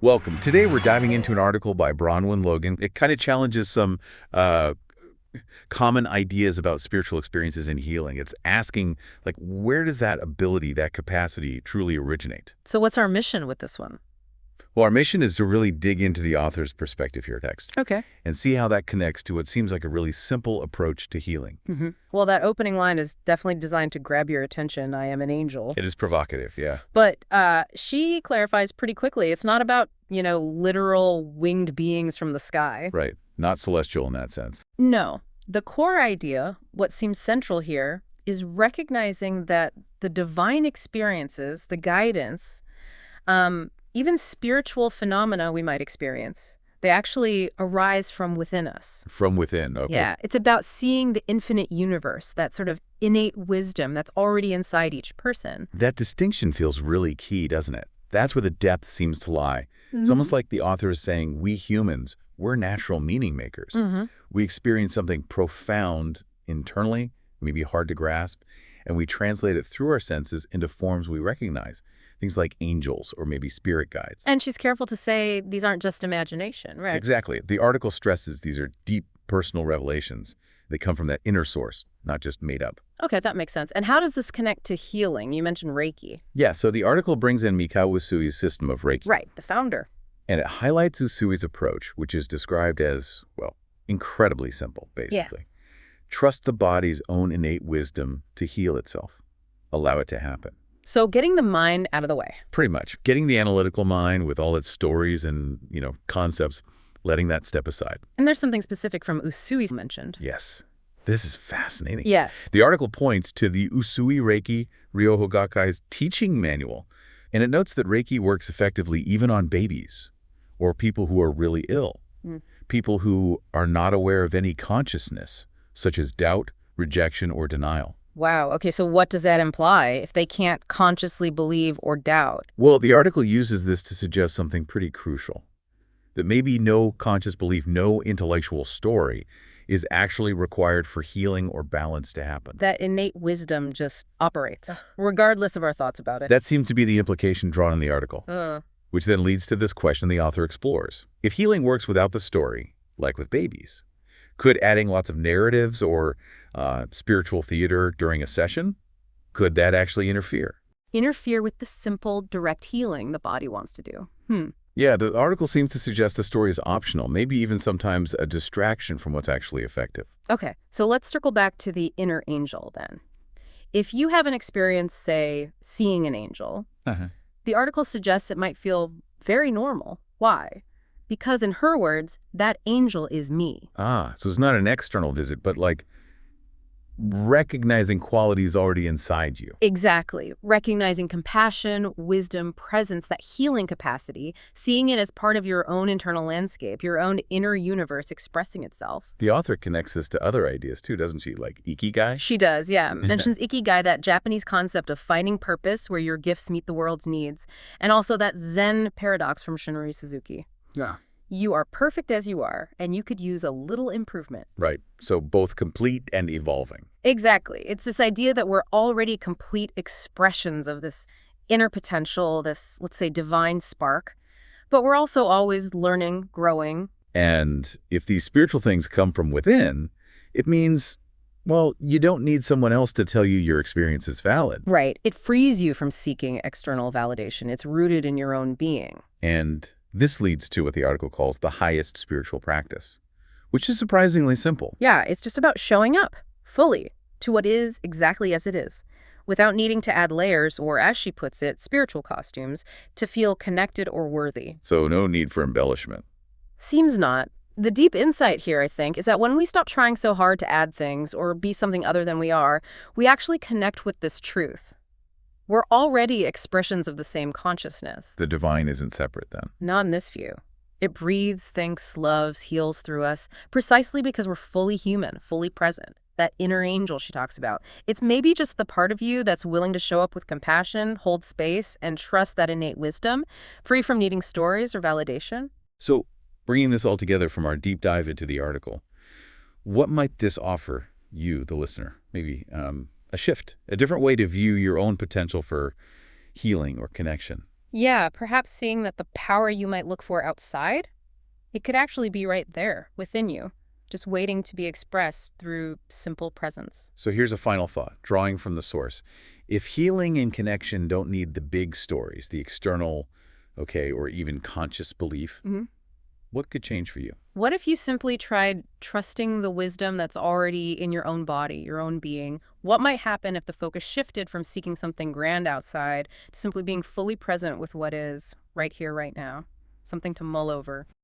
Welcome. Today we're diving into an article by Bronwen Logan. It kind of challenges some uh, common ideas about spiritual experiences and healing. It's asking, like, where does that ability, that capacity truly originate? So what's our mission with this one? Well, our mission is to really dig into the author's perspective here, text, Okay. and see how that connects to what seems like a really simple approach to healing. Well, that opening line is definitely designed to grab your attention. I am an angel. It is provocative, yeah. But she clarifies pretty quickly. It's not about, literal winged beings from the sky. Right. Not celestial in that sense. No. The core idea, what seems central here, is recognizing that the divine experiences, the guidance, even spiritual phenomena we might experience, they actually arise from within us. From within, okay. Yeah, it's about seeing the infinite universe, that sort of innate wisdom that's already inside each person. That distinction feels really key, doesn't it? That's where the depth seems to lie. It's almost like the author is saying, we humans, we're natural meaning makers. We experience something profound internally, maybe hard to grasp, and we translate it through our senses into forms we recognize. Things like angels or maybe spirit guides. And she's careful to say these aren't just imagination, right? Exactly. The article stresses these are deep personal revelations. They come from that inner source, not just made up. Okay, that makes sense. And how does this connect to healing? You mentioned Reiki. Yeah, so the article brings in Mikao Usui's system of Reiki. Right, the founder. And it highlights Usui's approach, which is described as, well, incredibly simple, basically. Trust the body's own innate wisdom to heal itself. Allow it to happen. So getting the mind out of the way. Pretty much. Getting the analytical mind with all its stories and, concepts, letting that step aside. And there's something specific from Usui mentioned. Yes. This is fascinating. Yeah. The article points to the Usui Reiki Ryoho Gakkai's teaching manual, and it notes that Reiki works effectively even on babies or people who are really ill, people who are not aware of any consciousness, such as doubt, rejection, or denial. Wow. Okay, so what does that imply if they can't consciously believe or doubt? Well, the article uses this to suggest something pretty crucial, that maybe no conscious belief, no intellectual story is actually required for healing or balance to happen. That innate wisdom just operates, regardless of our thoughts about it. That seems to be the implication drawn in the article, which then leads to this question the author explores. If healing works without the story, like with babies, could adding lots of narratives or spiritual theater during a session, could that actually interfere? Interfere with the simple, direct healing the body wants to do. Yeah, the article seems to suggest the story is optional, maybe even sometimes a distraction from what's actually effective. Okay, so let's circle back to the inner angel then. If you have an experience, say, seeing an angel, the article suggests it might feel very normal. Why? Because in her words, that angel is me. So it's not an external visit, but like recognizing qualities already inside you. Exactly. Recognizing compassion, wisdom, presence, that healing capacity, seeing it as part of your own internal landscape, your own inner universe expressing itself. The author connects this to other ideas too, doesn't she? Like ikigai? She does, yeah. Mentions ikigai, that Japanese concept of finding purpose where your gifts meet the world's needs, and also that Zen paradox from Shunryu Suzuki. Yeah. You are perfect as you are, and you could use a little improvement. Right. So both complete and evolving. Exactly. It's this idea that we're already complete expressions of this inner potential, this, let's say, divine spark, but we're also always learning, growing. And if these spiritual things come from within, it means, well, you don't need someone else to tell you your experience is valid. Right. It frees you from seeking external validation. It's rooted in your own being. And this leads to what the article calls the highest spiritual practice, which is surprisingly simple. Yeah, it's just about showing up fully to what is exactly as it is, without needing to add layers or, as she puts it, spiritual costumes to feel connected or worthy. So no need for embellishment. Seems not. The deep insight here, I think, is that when we stop trying so hard to add things or be something other than we are, we actually connect with this truth. We're already expressions of the same consciousness. The divine isn't separate then. Not in this view. It breathes, thinks, loves, heals through us, precisely because we're fully human, fully present. That inner angel she talks about. It's maybe just the part of you that's willing to show up with compassion, hold space, and trust that innate wisdom, free from needing stories or validation. So, bringing this all together from our deep dive into the article, what might this offer you, the listener? Maybe a shift, a different way to view your own potential for healing or connection. Yeah, perhaps seeing that the power you might look for outside, it could actually be right there within you, just waiting to be expressed through simple presence. So here's a final thought, drawing from the source. If healing and connection don't need the big stories, the external, okay, or even conscious belief, what could change for you? What if you simply tried trusting the wisdom that's already in your own body, your own being? What might happen if the focus shifted from seeking something grand outside to simply being fully present with what is right here, right now? Something to mull over.